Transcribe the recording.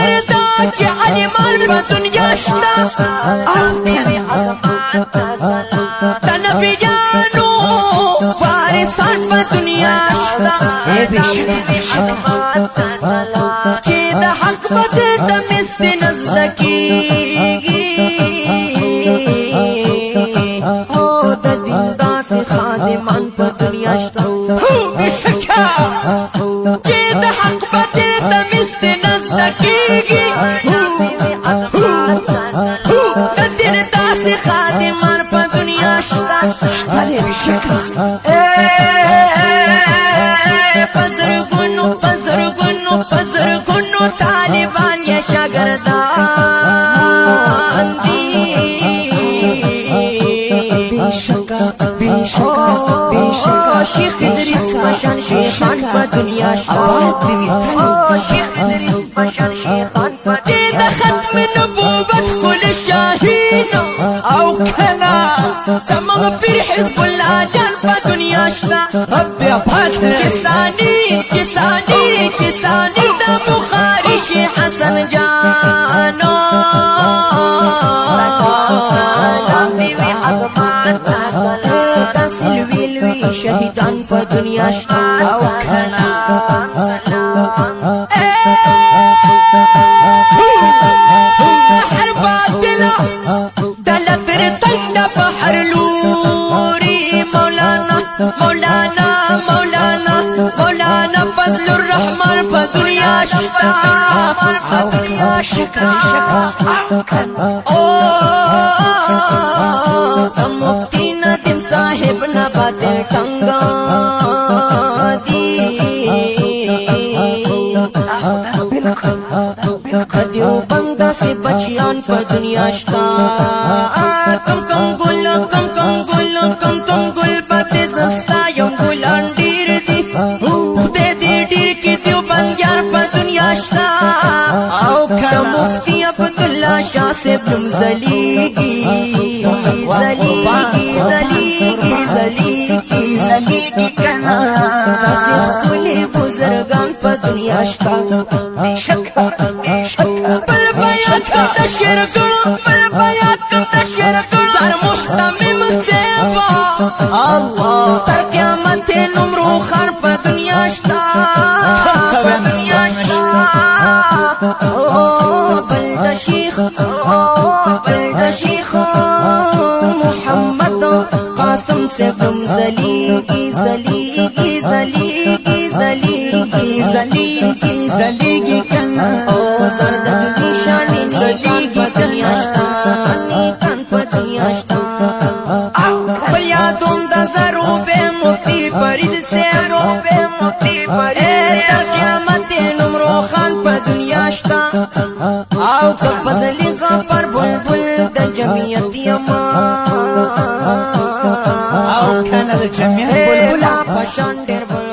قدر دا چې عالمان په دنیا شته او د نبیانو وارثان په دنیا شته چې د حق بدل د مست نزد کیږي او د دین داسې خادمان په دنیا شته بشکا چې د حق بدل د مست نزد کیږي د دین داسې خادمان په دنیا شته بشکا پزرگونو طالبان یا شاگردان دی بیشکا شیخ ادریس بشان شیخان پا دنیا شاید شیخ ادریس بشان شیخان پا دید ختم نبوبت کل شاہین او کنا زمان پیر حزب اللہ جان پا دنیا شاید رب اپات جسانی دا بخاری شی حسن جانو دا سلوی شہیدان پا دنیا شتا او کنا حر باطلا دلتر تنگ بحر لوری مولانا فضل الرحمن پا دنیا شتا مفتی ندیم صاحب نباتل تنگا دی دیو بندا سے بچیان پا دنیا شتا کم گل باتے زستا یم گلان دیر دی خودے دیر کی دیو بندیار پا دنیا شتا مفتی عبداللہ شاہ سے بلم زلیگی کنا کلی بزرگان پا دنیا شتا بل بیات کم دا شرکن سر محتمم سیبا تر قیامت نمرو خان پا دنیا شتا بل دا شیخ محمد قاسم سے بم زلیگی کنا او زردد نیشانی نیکان پا دنیا شتا بل یادون دا ضروب مفتی فرید سے در قیامت نمرو خان پا دنیا شتا او سفزلی غفر بلبل دا جمعیت یما او کنا دا جمعیت بلبلا پشان دیر بلبل